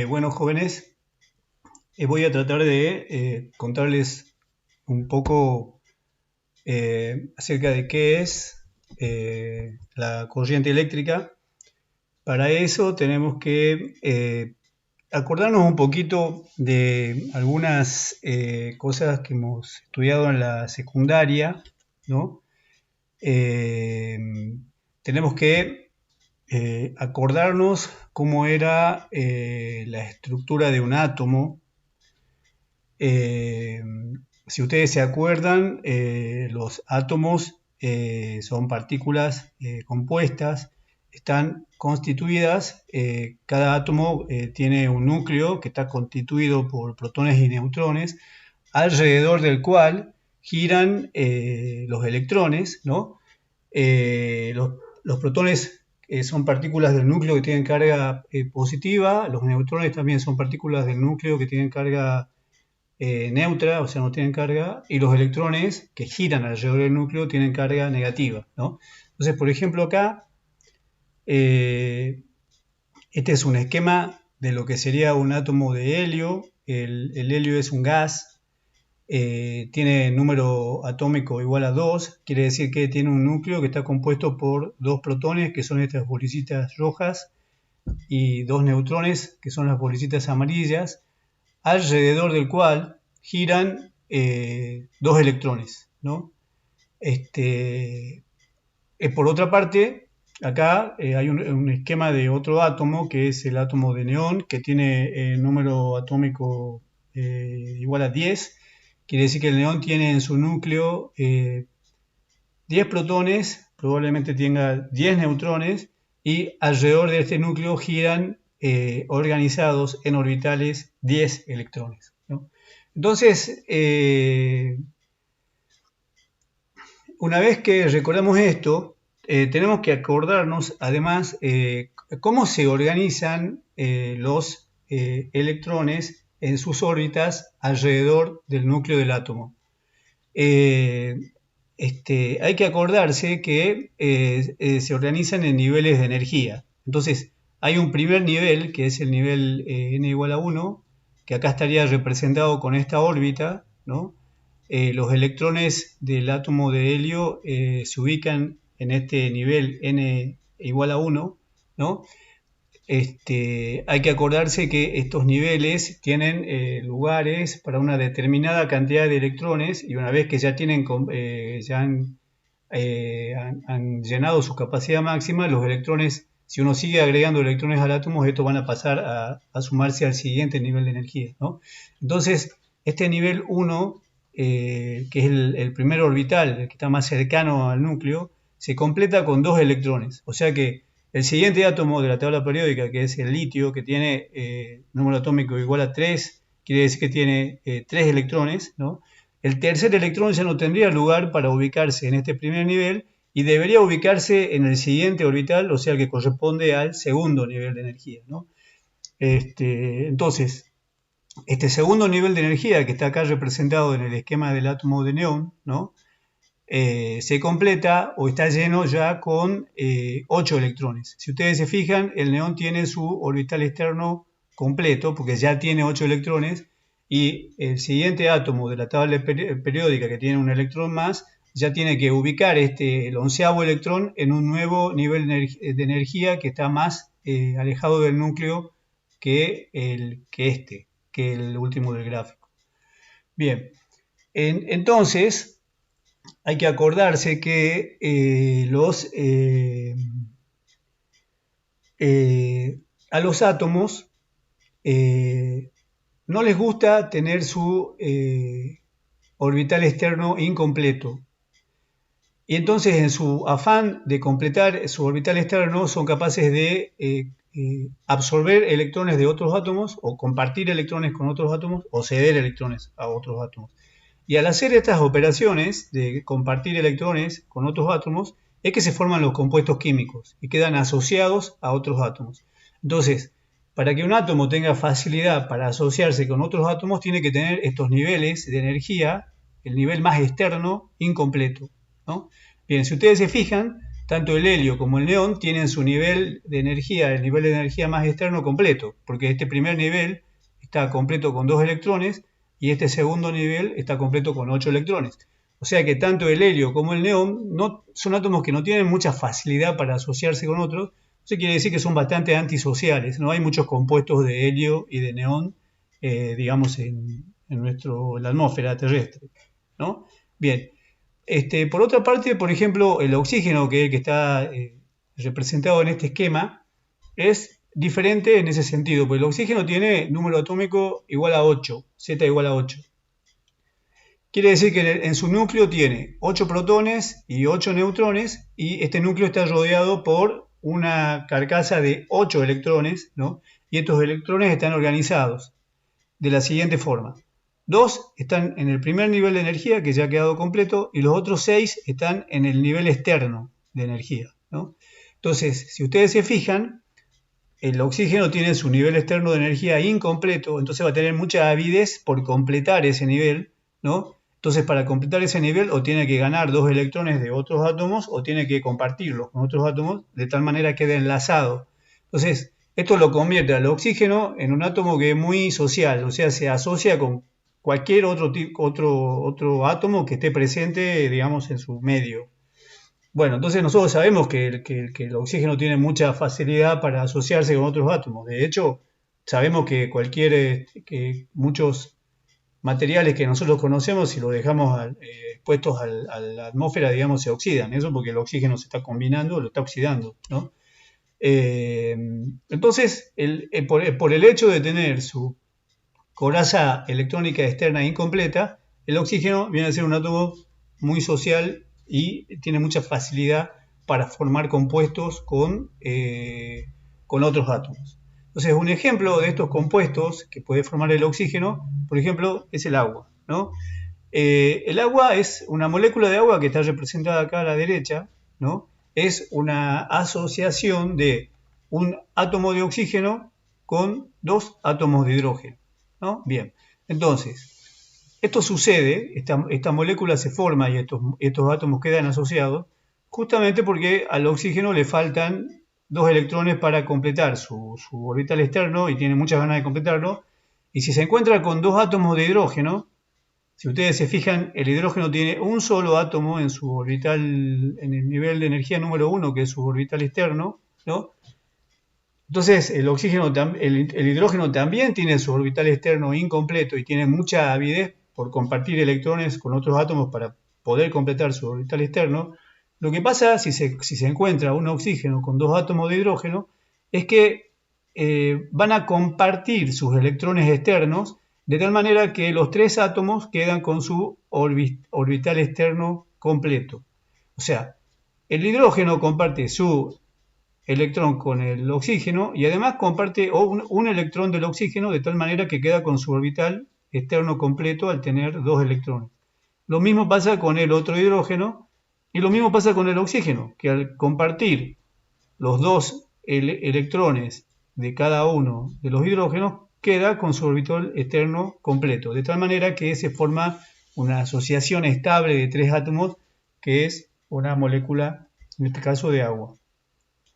Bueno, jóvenes, voy a tratar de contarles un poco acerca de qué es la corriente eléctrica. Para eso tenemos que acordarnos un poquito de algunas cosas que hemos estudiado en la secundaria, ¿no? Eh, Tenemos que acordarnos cómo era la estructura de un átomo. Eh, si ustedes se acuerdan, los átomos son partículas compuestas, están constituidas, cada átomo tiene un núcleo que está constituido por protones y neutrones, alrededor del cual giran los electrones, ¿no? Los protones son partículas del núcleo que tienen carga positiva, los neutrones también son partículas del núcleo que tienen carga neutra, o sea, no tienen carga, y los electrones que giran alrededor del núcleo tienen carga negativa, ¿no? Entonces, por ejemplo, acá, este es un esquema de lo que sería un átomo de helio. El helio es un gas, tiene número atómico igual a 2, quiere decir que tiene un núcleo que está compuesto por dos protones, que son estas bolicitas rojas, y dos neutrones, que son las bolicitas amarillas, alrededor del cual giran dos electrones, ¿no? Por otra parte, acá hay un esquema de otro átomo, que es el átomo de neón, que tiene número atómico igual a 10. Quiere decir que el neón tiene en su núcleo 10 protones, probablemente tenga 10 neutrones, y alrededor de este núcleo giran organizados en orbitales 10 electrones, ¿no? Entonces, una vez que recordamos esto, tenemos que acordarnos además cómo se organizan los electrones en sus órbitas alrededor del núcleo del átomo. Hay que acordarse que se organizan en niveles de energía. Entonces, hay un primer nivel, que es el nivel n igual a 1, que acá estaría representado con esta órbita, ¿no? Los electrones del átomo de helio se ubican en este nivel n igual a 1, ¿no? Hay que acordarse que estos niveles tienen lugares para una determinada cantidad de electrones, y una vez que ya han llenado su capacidad máxima, los electrones, si uno sigue agregando electrones al átomo, estos van a pasar a sumarse al siguiente nivel de energía, ¿no? Entonces, este nivel 1, que es el primer orbital, el que está más cercano al núcleo, se completa con dos electrones. O sea que el siguiente átomo de la tabla periódica, que es el litio, que tiene número atómico igual a 3, quiere decir que tiene 3 electrones, ¿no? El tercer electrón ya no tendría lugar para ubicarse en este primer nivel y debería ubicarse en el siguiente orbital, o sea, que corresponde al segundo nivel de energía, ¿no? Entonces, este segundo nivel de energía, que está acá representado en el esquema del átomo de neón, ¿no? Se completa o está lleno ya con 8 electrones. Si ustedes se fijan, el neón tiene su orbital externo completo porque ya tiene 8 electrones, y el siguiente átomo de la tabla periódica, que tiene un electrón más, ya tiene que ubicar el 11º electrón en un nuevo nivel de energía que está más alejado del núcleo que el último del gráfico. Bien, entonces hay que acordarse que a los átomos no les gusta tener su orbital externo incompleto. Y entonces, en su afán de completar su orbital externo, son capaces de absorber electrones de otros átomos, o compartir electrones con otros átomos, o ceder electrones a otros átomos. Y al hacer estas operaciones de compartir electrones con otros átomos, es que se forman los compuestos químicos y quedan asociados a otros átomos. Entonces, para que un átomo tenga facilidad para asociarse con otros átomos, tiene que tener estos niveles de energía, el nivel más externo, incompleto, ¿no? Bien, si ustedes se fijan, tanto el helio como el neón tienen su nivel de energía, el nivel de energía más externo completo, porque este primer nivel está completo con 2 electrones y este segundo nivel está completo con 8 electrones. O sea que tanto el helio como el neón son átomos que no tienen mucha facilidad para asociarse con otros. Eso quiere decir que son bastante antisociales. No hay muchos compuestos de helio y de neón, digamos, en la atmósfera terrestre, ¿no? Bien. Por otra parte, por ejemplo, el oxígeno que está representado en este esquema es diferente en ese sentido, porque el oxígeno tiene número atómico igual a 8, Z igual a 8. Quiere decir que en su núcleo tiene 8 protones y 8 neutrones, y este núcleo está rodeado por una carcasa de 8 electrones, ¿no? Y estos electrones están organizados de la siguiente forma. 2 están en el primer nivel de energía, que ya ha quedado completo, y los otros 6 están en el nivel externo de energía, ¿no? Entonces, si ustedes se fijan, el oxígeno tiene su nivel externo de energía incompleto, entonces va a tener mucha avidez por completar ese nivel, ¿no? Entonces, para completar ese nivel, o tiene que ganar 2 electrones de otros átomos, o tiene que compartirlos con otros átomos, de tal manera que quede enlazado. Entonces, esto lo convierte al oxígeno en un átomo que es muy social, o sea, se asocia con cualquier otro átomo que esté presente, digamos, en su medio. Bueno, entonces nosotros sabemos que el oxígeno tiene mucha facilidad para asociarse con otros átomos. De hecho, sabemos que muchos materiales que nosotros conocemos, si los dejamos expuestos a la atmósfera, digamos, se oxidan. Eso porque el oxígeno se está combinando, lo está oxidando, ¿no? Entonces, por el hecho de tener su coraza electrónica externa incompleta, el oxígeno viene a ser un átomo muy social y tiene mucha facilidad para formar compuestos con otros átomos. Entonces, un ejemplo de estos compuestos que puede formar el oxígeno, por ejemplo, es el agua, ¿no? El agua es una molécula de agua que está representada acá a la derecha, ¿no? Es una asociación de un átomo de oxígeno con 2 átomos de hidrógeno, ¿no? Bien, entonces, esto sucede, esta molécula se forma y estos átomos quedan asociados justamente porque al oxígeno le faltan 2 electrones para completar su orbital externo y tiene muchas ganas de completarlo. Y si se encuentra con 2 átomos de hidrógeno, si ustedes se fijan, el hidrógeno tiene un solo átomo en su orbital, en el nivel de energía número 1, que es su orbital externo, ¿no? Entonces, el hidrógeno también tiene su orbital externo incompleto y tiene mucha avidez por compartir electrones con otros átomos para poder completar su orbital externo. Lo que pasa si se encuentra un oxígeno con 2 átomos de hidrógeno es que van a compartir sus electrones externos de tal manera que los 3 átomos quedan con su orbital externo completo. O sea, el hidrógeno comparte su electrón con el oxígeno y además comparte un electrón del oxígeno de tal manera que queda con su orbital externo completo al tener 2 electrones. Lo mismo pasa con el otro hidrógeno y lo mismo pasa con el oxígeno, que al compartir los 2 electrones de cada uno de los hidrógenos queda con su orbital externo completo, de tal manera que se forma una asociación estable de 3 átomos que es una molécula, en este caso de agua,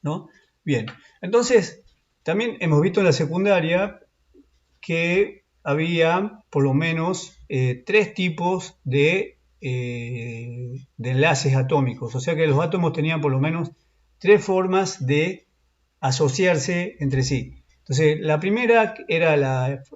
¿no? Bien, entonces también hemos visto en la secundaria que había por lo menos 3 tipos de enlaces atómicos, o sea que los átomos tenían por lo menos 3 formas de asociarse entre sí. Entonces, la primera era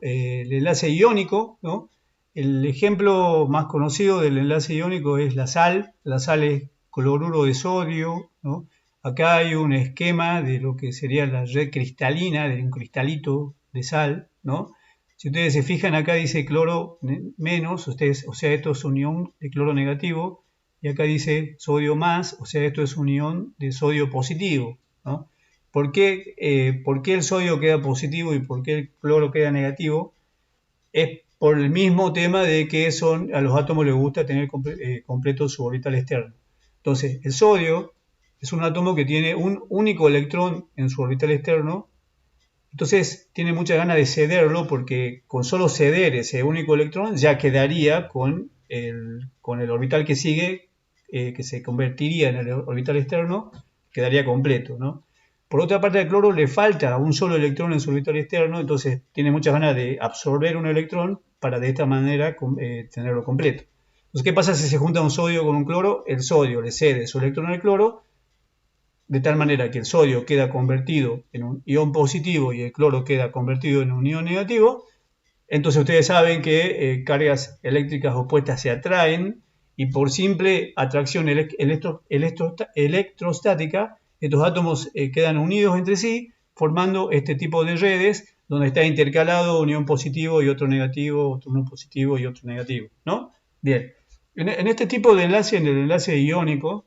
el enlace iónico, ¿no? El ejemplo más conocido del enlace iónico es la sal. La sal es cloruro de sodio, ¿no? Acá hay un esquema de lo que sería la red cristalina, de un cristalito de sal, ¿no? Si ustedes se fijan, acá dice cloro menos, o sea, esto es un ion de cloro negativo, y acá dice sodio más, o sea, esto es un ion de sodio positivo, ¿no? ¿Por qué el sodio queda positivo y por qué el cloro queda negativo? Es por el mismo tema de que a los átomos les gusta tener completo su orbital externo. Entonces, el sodio es un átomo que tiene un único electrón en su orbital externo, entonces tiene mucha ganas de cederlo porque con solo ceder ese único electrón ya quedaría con el orbital que sigue que se convertiría en el orbital externo, quedaría completo, ¿no? Por otra parte, al cloro le falta un solo electrón en su orbital externo, entonces tiene muchas ganas de absorber un electrón para de esta manera tenerlo completo. Entonces, ¿qué pasa si se junta un sodio con un cloro? El sodio le cede su electrón al cloro, de tal manera que el sodio queda convertido en un ion positivo y el cloro queda convertido en un ion negativo. Entonces ustedes saben que cargas eléctricas opuestas se atraen y por simple atracción electrostática, estos átomos quedan unidos entre sí, formando este tipo de redes donde está intercalado un ion positivo y otro negativo, otro no positivo y otro negativo, ¿no? Bien, en este tipo de enlace, en el enlace iónico,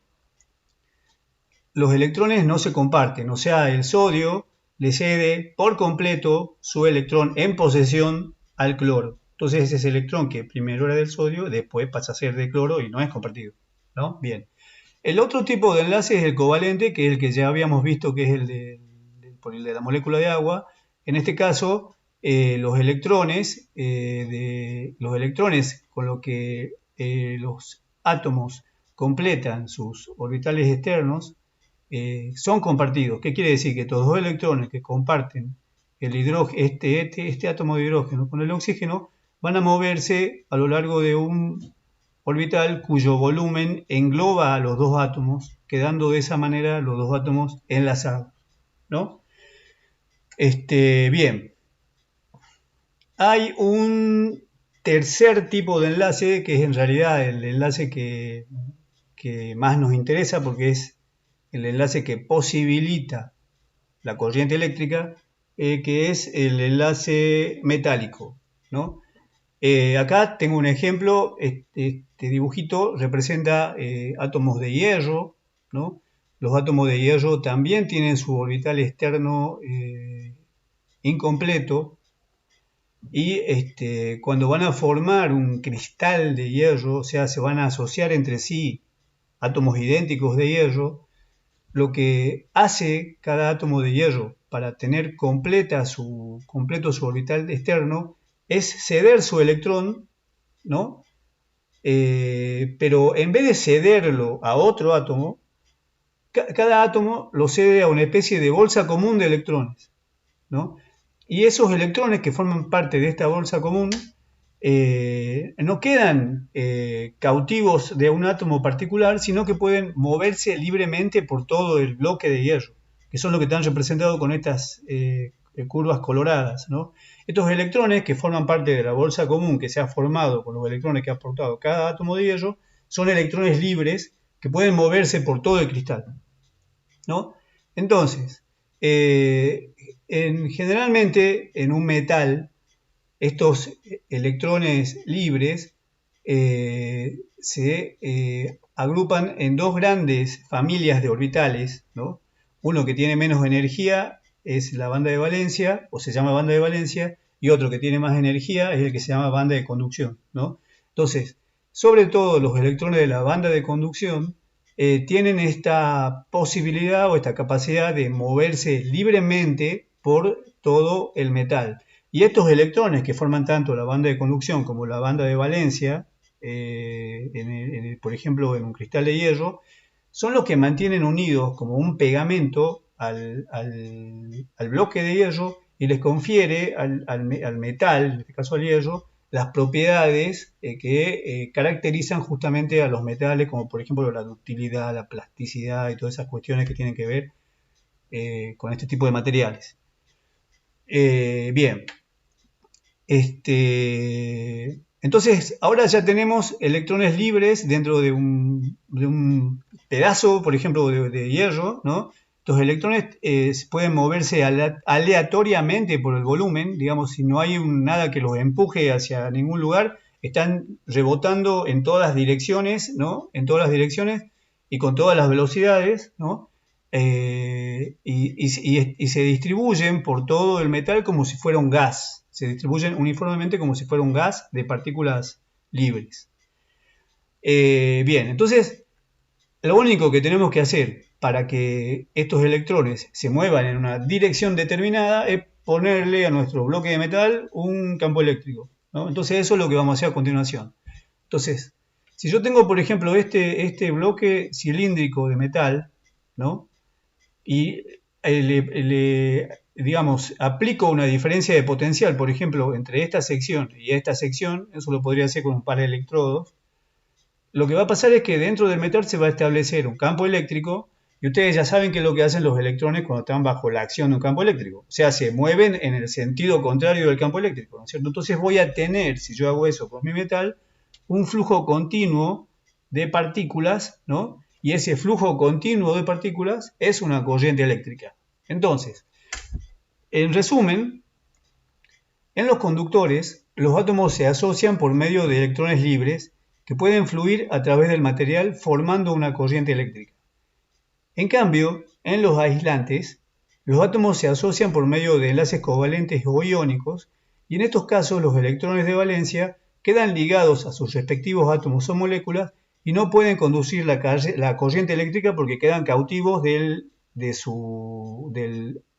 los electrones no se comparten, o sea, el sodio le cede por completo su electrón en posesión al cloro. Entonces ese electrón que primero era del sodio, después pasa a ser de cloro y no es compartido, ¿no? Bien. El otro tipo de enlace es el covalente, que es el que ya habíamos visto, que es el de la molécula de agua. En este caso, los electrones con lo que los átomos completan sus orbitales externos, son compartidos. ¿Qué quiere decir? Que estos dos electrones que comparten este átomo de hidrógeno con el oxígeno van a moverse a lo largo de un orbital cuyo volumen engloba a los dos átomos, quedando de esa manera los dos átomos enlazados, ¿no? Bien. Hay un tercer tipo de enlace que es en realidad el enlace que más nos interesa porque es el enlace que posibilita la corriente eléctrica, que es el enlace metálico, ¿no? Acá tengo un ejemplo, este dibujito representa átomos de hierro, ¿no? Los átomos de hierro también tienen su orbital externo incompleto y cuando van a formar un cristal de hierro, o sea, se van a asociar entre sí átomos idénticos de hierro, lo que hace cada átomo de hierro para tener completo su orbital externo es ceder su electrón, ¿no? Pero en vez de cederlo a otro átomo, cada átomo lo cede a una especie de bolsa común de electrones, ¿no? Y esos electrones que forman parte de esta bolsa común no quedan cautivos de un átomo particular, sino que pueden moverse libremente por todo el bloque de hierro, que son los que están representados con estas curvas coloradas, ¿no? Estos electrones que forman parte de la bolsa común que se ha formado con los electrones que ha aportado cada átomo de hierro, son electrones libres que pueden moverse por todo el cristal, ¿no? Entonces, generalmente en un metal, estos electrones libres se agrupan en dos grandes familias de orbitales, ¿no? Uno que tiene menos energía es la banda de valencia, o se llama banda de valencia, y otro que tiene más energía es el que se llama banda de conducción, ¿no? Entonces, sobre todo los electrones de la banda de conducción tienen esta posibilidad o esta capacidad de moverse libremente por todo el metal. Y estos electrones que forman tanto la banda de conducción como la banda de valencia, por ejemplo en un cristal de hierro, son los que mantienen unidos como un pegamento al bloque de hierro y les confiere al metal, en este caso al hierro, las propiedades que caracterizan justamente a los metales, como por ejemplo la ductilidad, la plasticidad y todas esas cuestiones que tienen que ver con este tipo de materiales. Bien, entonces ahora ya tenemos electrones libres dentro de un pedazo, por ejemplo, de hierro, ¿no? Estos electrones pueden moverse aleatoriamente por el volumen, digamos, si no hay nada que los empuje hacia ningún lugar, están rebotando en todas las direcciones, ¿no? En todas las direcciones y con todas las velocidades, ¿no? Y se distribuyen por todo el metal como si fuera un gas, se distribuyen uniformemente como si fuera un gas de partículas libres. Bien, entonces lo único que tenemos que hacer para que estos electrones se muevan en una dirección determinada es ponerle a nuestro bloque de metal un campo eléctrico, ¿no? Entonces eso es lo que vamos a hacer a continuación. Entonces, Si yo tengo, por ejemplo, este bloque cilíndrico de metal, ¿no? Y digamos, aplico una diferencia de potencial, por ejemplo, entre esta sección y esta sección, eso lo podría hacer con un par de electrodos, lo que va a pasar es que dentro del metal se va a establecer un campo eléctrico y ustedes ya saben qué es lo que hacen los electrones cuando están bajo la acción de un campo eléctrico. O sea, se mueven en el sentido contrario del campo eléctrico, ¿no es cierto? Entonces voy a tener, si yo hago eso con mi metal, un flujo continuo de partículas, ¿no? Y ese flujo continuo de partículas es una corriente eléctrica. Entonces, en resumen, en los conductores, los átomos se asocian por medio de electrones libres que pueden fluir a través del material formando una corriente eléctrica. En cambio, en los aislantes, los átomos se asocian por medio de enlaces covalentes o iónicos y en estos casos los electrones de valencia quedan ligados a sus respectivos átomos o moléculas y no pueden conducir la corriente eléctrica porque quedan cautivos del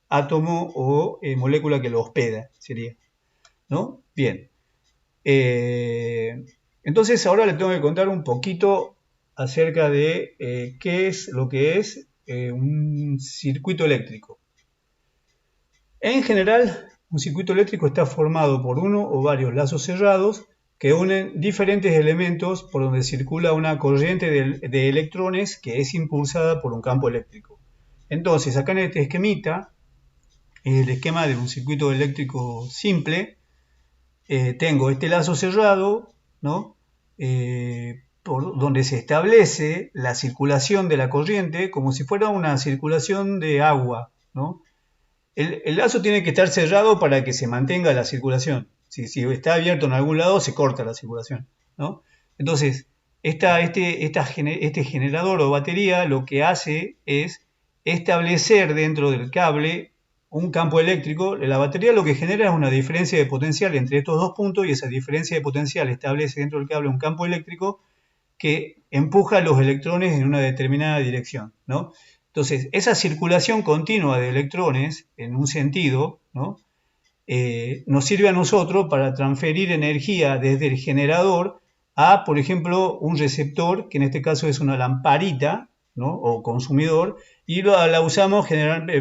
átomo o molécula que lo hospeda, sería, ¿no? Bien. Entonces ahora les tengo que contar un poquito acerca de qué es lo que es un circuito eléctrico. En general, un circuito eléctrico está formado por uno o varios lazos cerrados que unen diferentes elementos por donde circula una corriente de electrones que es impulsada por un campo eléctrico. Entonces, acá en este esquemita, el esquema de un circuito eléctrico simple, tengo este lazo cerrado, ¿no? Por donde se establece la circulación de la corriente como si fuera una circulación de agua, ¿no? El lazo tiene que estar cerrado para que se mantenga la circulación. Si está abierto en algún lado, se corta la circulación, ¿no? Entonces, este generador o batería lo que hace es establecer dentro del cable un campo eléctrico. La batería lo que genera es una diferencia de potencial entre estos dos puntos y esa diferencia de potencial establece dentro del cable un campo eléctrico que empuja los electrones en una determinada dirección, ¿no? Entonces, esa circulación continua de electrones en un sentido, ¿no? Nos sirve a nosotros para transferir energía desde el generador a, por ejemplo, un receptor, que en este caso es una lamparita, ¿no? O consumidor, y la usamos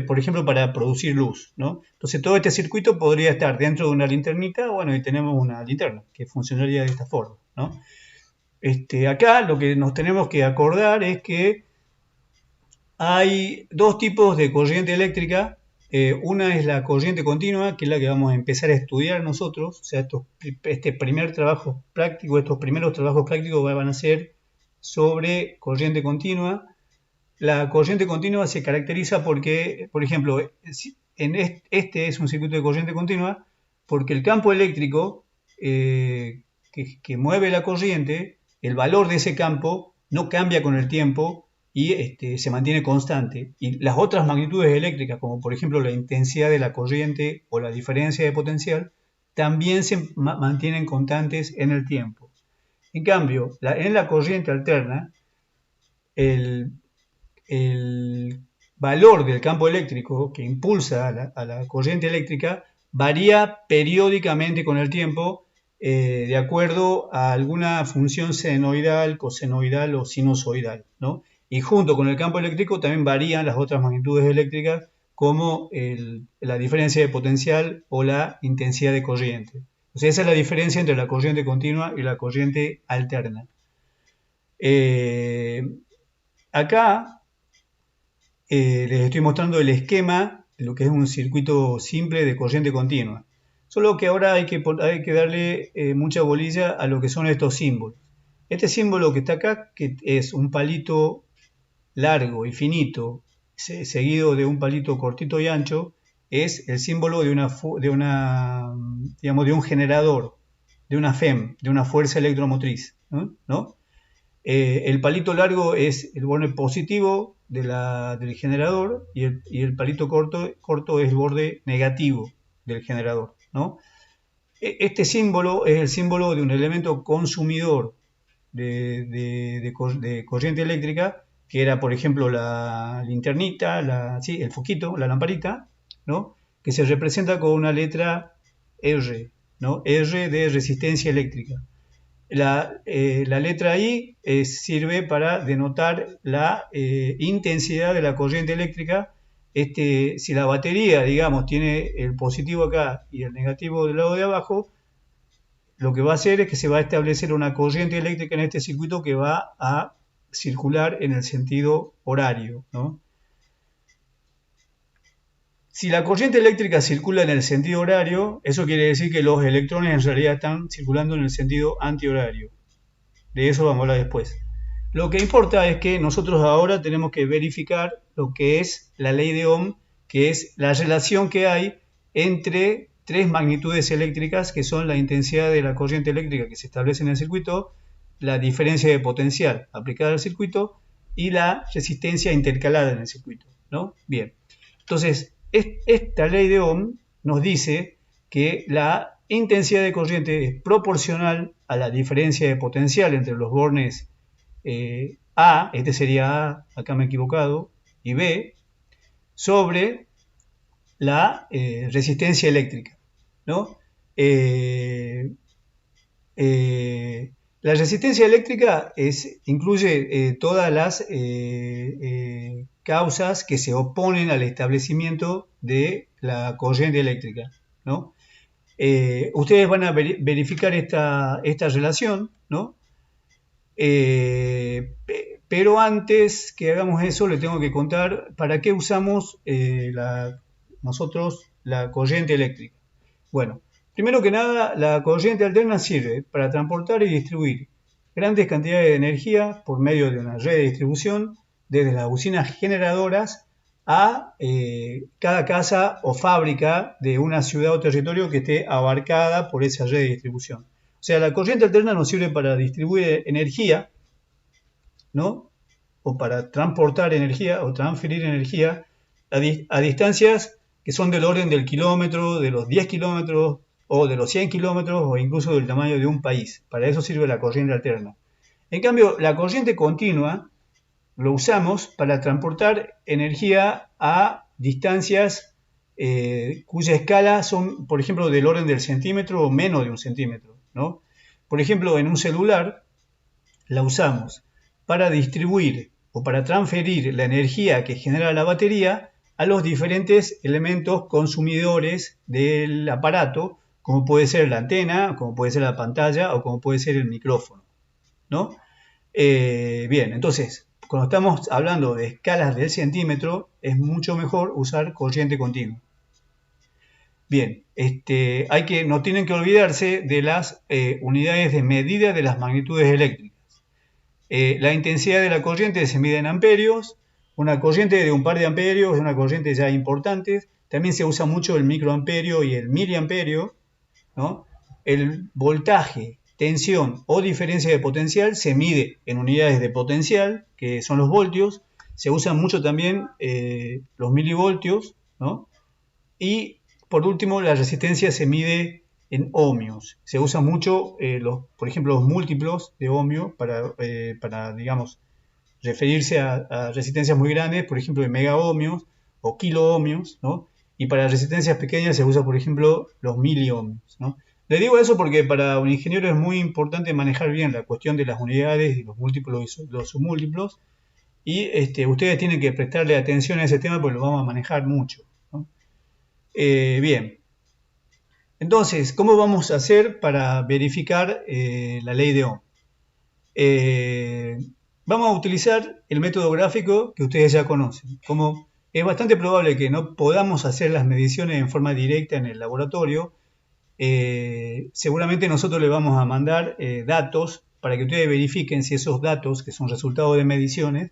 por ejemplo, para producir luz, ¿no? Entonces, todo este circuito podría estar dentro de una linternita, bueno, y tenemos una linterna que funcionaría de esta forma, ¿no? Acá lo que nos tenemos que acordar es que hay dos tipos de corriente eléctrica. Una es la corriente continua, que es la que vamos a empezar a estudiar nosotros. O sea, estos primeros trabajos prácticos van a ser sobre corriente continua. La corriente continua se caracteriza porque, por ejemplo, este es un circuito de corriente continua porque el campo eléctrico que mueve la corriente, el valor de ese campo no cambia con el tiempo y se mantiene constante. Y las otras magnitudes eléctricas, como por ejemplo la intensidad de la corriente o la diferencia de potencial, también se mantienen constantes en el tiempo. En cambio, en la corriente alterna, el valor del campo eléctrico que impulsa a la corriente eléctrica varía periódicamente con el tiempo de acuerdo a alguna función senoidal, cosenoidal o sinusoidal, ¿no? Y junto con el campo eléctrico también varían las otras magnitudes eléctricas como la diferencia de potencial o la intensidad de corriente. O sea, esa es la diferencia entre la corriente continua y la corriente alterna. Acá les estoy mostrando el esquema de lo que es un circuito simple de corriente continua. Solo que ahora hay que darle mucha bolilla a lo que son estos símbolos. Este símbolo que está acá, que es un palito largo y finito, seguido de un palito cortito y ancho, es el símbolo de un generador, de una FEM, de una fuerza electromotriz, ¿no? El palito largo es el borde positivo del generador y el palito corto es el borde negativo del generador, ¿no? Este símbolo es el símbolo de un elemento consumidor de corriente eléctrica, que era, por ejemplo, la linternita, el foquito, la lamparita, ¿no? Que se representa con una letra R, ¿no? R de resistencia eléctrica. La letra I sirve para denotar la intensidad de la corriente eléctrica. Si la batería, digamos, tiene el positivo acá y el negativo del lado de abajo, lo que va a hacer es que se va a establecer una corriente eléctrica en este circuito que va a circular en el sentido horario, ¿no? Si la corriente eléctrica circula en el sentido horario, eso quiere decir que los electrones en realidad están circulando en el sentido antihorario. De eso vamos a hablar después. Lo que importa es que nosotros ahora tenemos que verificar lo que es la ley de Ohm, que es la relación que hay entre tres magnitudes eléctricas, que son la intensidad de la corriente eléctrica que se establece en el circuito, la diferencia de potencial aplicada al circuito y la resistencia intercalada en el circuito, ¿no? Bien, entonces esta ley de Ohm nos dice que la intensidad de corriente es proporcional a la diferencia de potencial entre los bornes A, este sería A, acá me he equivocado, y B, sobre la resistencia eléctrica, ¿no? La resistencia eléctrica incluye todas las causas que se oponen al establecimiento de la corriente eléctrica, ¿no? Ustedes van a verificar esta relación, ¿no? Pero antes que hagamos eso, le tengo que contar para qué usamos nosotros la corriente eléctrica. Bueno, primero que nada, la corriente alterna sirve para transportar y distribuir grandes cantidades de energía por medio de una red de distribución desde las usinas generadoras a cada casa o fábrica de una ciudad o territorio que esté abarcada por esa red de distribución. O sea, la corriente alterna nos sirve para distribuir energía, ¿no? O para transportar energía o transferir energía a distancias que son del orden del kilómetro, de los 10 kilómetros o de los 100 kilómetros o incluso del tamaño de un país. Para eso sirve la corriente alterna. En cambio, la corriente continua lo usamos para transportar energía a distancias cuya escala son, por ejemplo, del orden del centímetro o menos de un centímetro, ¿no? Por ejemplo, en un celular la usamos para distribuir o para transferir la energía que genera la batería a los diferentes elementos consumidores del aparato, como puede ser la antena, como puede ser la pantalla o como puede ser el micrófono, ¿no? Bien, entonces, cuando estamos hablando de escalas del centímetro, es mucho mejor usar corriente continua. Bien, no tienen que olvidarse de las unidades de medida de las magnitudes eléctricas. La intensidad de la corriente se mide en amperios. Una corriente de un par de amperios es una corriente ya importante. También se usa mucho el microamperio y el miliamperio, ¿no? El voltaje, tensión o diferencia de potencial se mide en unidades de potencial, que son los voltios. Se usan mucho también los milivoltios, ¿no? Y por último, la resistencia se mide en ohmios. Se usa mucho, por ejemplo, los múltiplos de ohmio para digamos, referirse a resistencias muy grandes, por ejemplo, de megaohmios o kiloohmios, ¿no? Y para resistencias pequeñas se usa, por ejemplo, los miliohmios, ¿no? Le digo eso porque para un ingeniero es muy importante manejar bien la cuestión de las unidades y los múltiplos y los submúltiplos, y ustedes tienen que prestarle atención a ese tema porque lo vamos a manejar mucho, ¿no? Bien, entonces, ¿cómo vamos a hacer para verificar la ley de Ohm? Vamos a utilizar el método gráfico que ustedes ya conocen. Como es bastante probable que no podamos hacer las mediciones en forma directa en el laboratorio, seguramente nosotros le vamos a mandar datos para que ustedes verifiquen si esos datos, que son resultados de mediciones,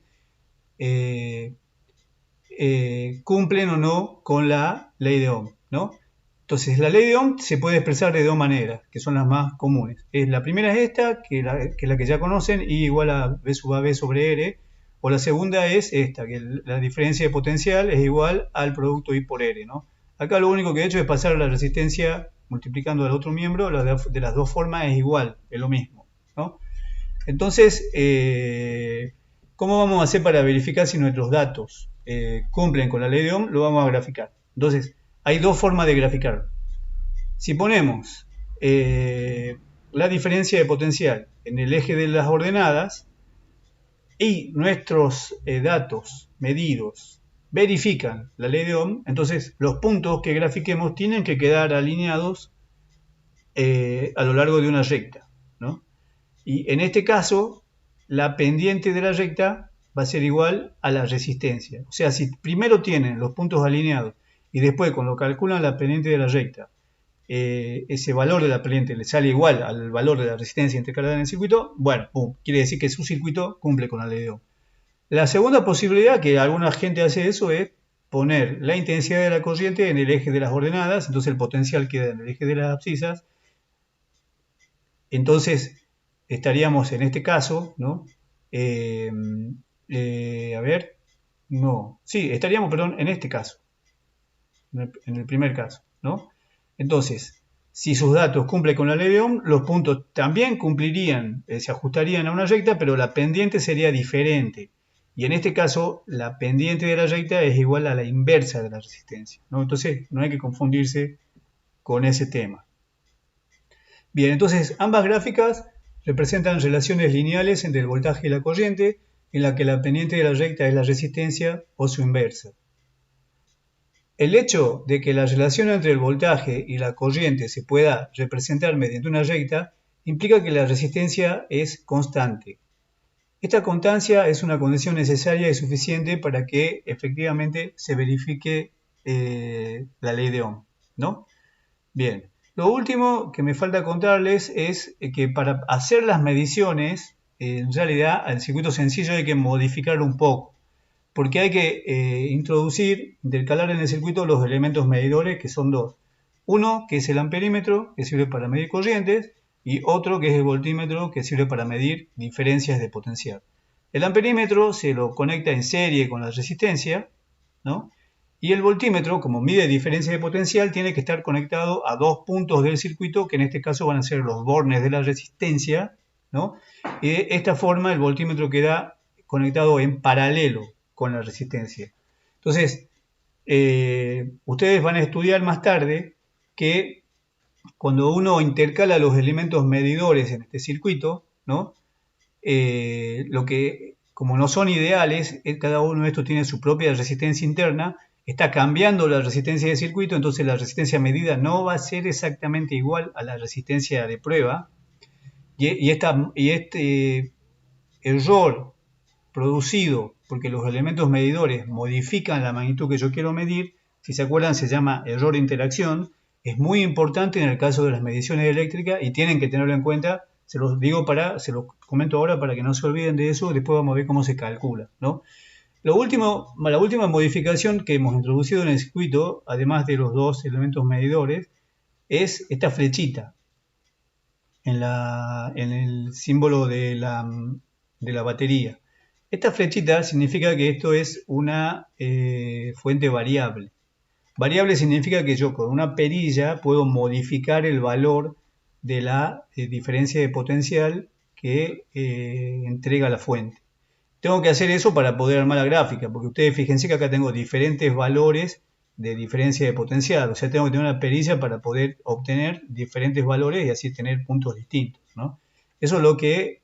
cumplen o no con la ley de Ohm, ¿no? Entonces, la ley de Ohm se puede expresar de dos maneras, que son las más comunes. La primera es esta, que es la que ya conocen, I igual a V sub AB sobre R, o la segunda es esta, que la diferencia de potencial es igual al producto I por R, ¿no? Acá lo único que he hecho es pasar la resistencia multiplicando al otro miembro, de las dos formas es igual, es lo mismo, ¿no? Entonces, ¿cómo vamos a hacer para verificar si nuestros datos cumplen con la ley de Ohm? Lo vamos a graficar. Entonces, hay dos formas de graficarlo. Si ponemos la diferencia de potencial en el eje de las ordenadas y nuestros datos medidos verifican la ley de Ohm, entonces los puntos que grafiquemos tienen que quedar alineados a lo largo de una recta, ¿no? Y en este caso, la pendiente de la recta va a ser igual a la resistencia. O sea, si primero tienen los puntos alineados y después cuando calculan la pendiente de la recta, ese valor de la pendiente le sale igual al valor de la resistencia intercalada en el circuito, bueno, quiere decir que su circuito cumple con la ley de Ohm. La segunda posibilidad que alguna gente hace eso es poner la intensidad de la corriente en el eje de las ordenadas, entonces el potencial queda en el eje de las abscisas. Entonces estaríamos en este caso, ¿no? Estaríamos, perdón, en este caso, en el primer caso, ¿no? Entonces, si sus datos cumplen con la ley de Ohm, los puntos también cumplirían, se ajustarían a una recta, pero la pendiente sería diferente. Y en este caso, la pendiente de la recta es igual a la inversa de la resistencia, ¿no? Entonces, no hay que confundirse con ese tema. Bien, entonces ambas gráficas representan relaciones lineales entre el voltaje y la corriente, en la que la pendiente de la recta es la resistencia o su inversa. El hecho de que la relación entre el voltaje y la corriente se pueda representar mediante una recta implica que la resistencia es constante. Esta constancia es una condición necesaria y suficiente para que efectivamente se verifique la ley de Ohm, ¿no? Bien, lo último que me falta contarles es que para hacer las mediciones, en realidad al circuito sencillo hay que modificarlo un poco, porque hay que intercalar en el circuito los elementos medidores, que son dos. Uno, que es el amperímetro, que sirve para medir corrientes, y otro, que es el voltímetro, que sirve para medir diferencias de potencial. El amperímetro se lo conecta en serie con la resistencia, ¿no? Y el voltímetro, como mide diferencia de potencial, tiene que estar conectado a dos puntos del circuito, que en este caso van a ser los bornes de la resistencia, ¿no? Y de esta forma el voltímetro queda conectado en paralelo con la resistencia. Entonces, ustedes van a estudiar más tarde que cuando uno intercala los elementos medidores en este circuito, ¿no? Como no son ideales, cada uno de estos tiene su propia resistencia interna, está cambiando la resistencia de circuito, entonces la resistencia medida no va a ser exactamente igual a la resistencia de prueba, y este error producido porque los elementos medidores modifican la magnitud que yo quiero medir, si se acuerdan se llama error de interacción, es muy importante en el caso de las mediciones eléctricas y tienen que tenerlo en cuenta. Se los comento ahora para que no se olviden de eso, después vamos a ver cómo se calcula, ¿no? La última modificación que hemos introducido en el circuito, además de los dos elementos medidores, es esta flechita en el símbolo de la batería. Esta flechita significa que esto es una fuente variable. Variable significa que yo con una perilla puedo modificar el valor de la diferencia de potencial que entrega la fuente. Tengo que hacer eso para poder armar la gráfica, porque ustedes fíjense que acá tengo diferentes valores de diferencia de potencial, o sea, tengo que tener una perilla para poder obtener diferentes valores y así tener puntos distintos, ¿no? Eso es lo que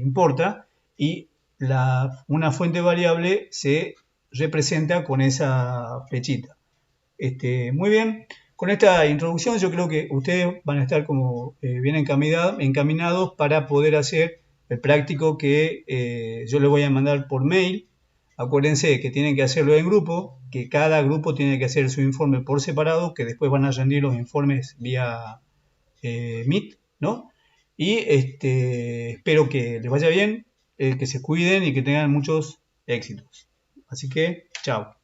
importa, y una fuente variable se representa con esa flechita. Muy bien, con esta introducción yo creo que ustedes van a estar como bien encaminados para poder hacer el práctico que yo les voy a mandar por mail. Acuérdense que tienen que hacerlo en grupo, que cada grupo tiene que hacer su informe por separado, que después van a rendir los informes vía Meet, ¿no? Y espero que les vaya bien, que se cuiden y que tengan muchos éxitos. Así que, chao.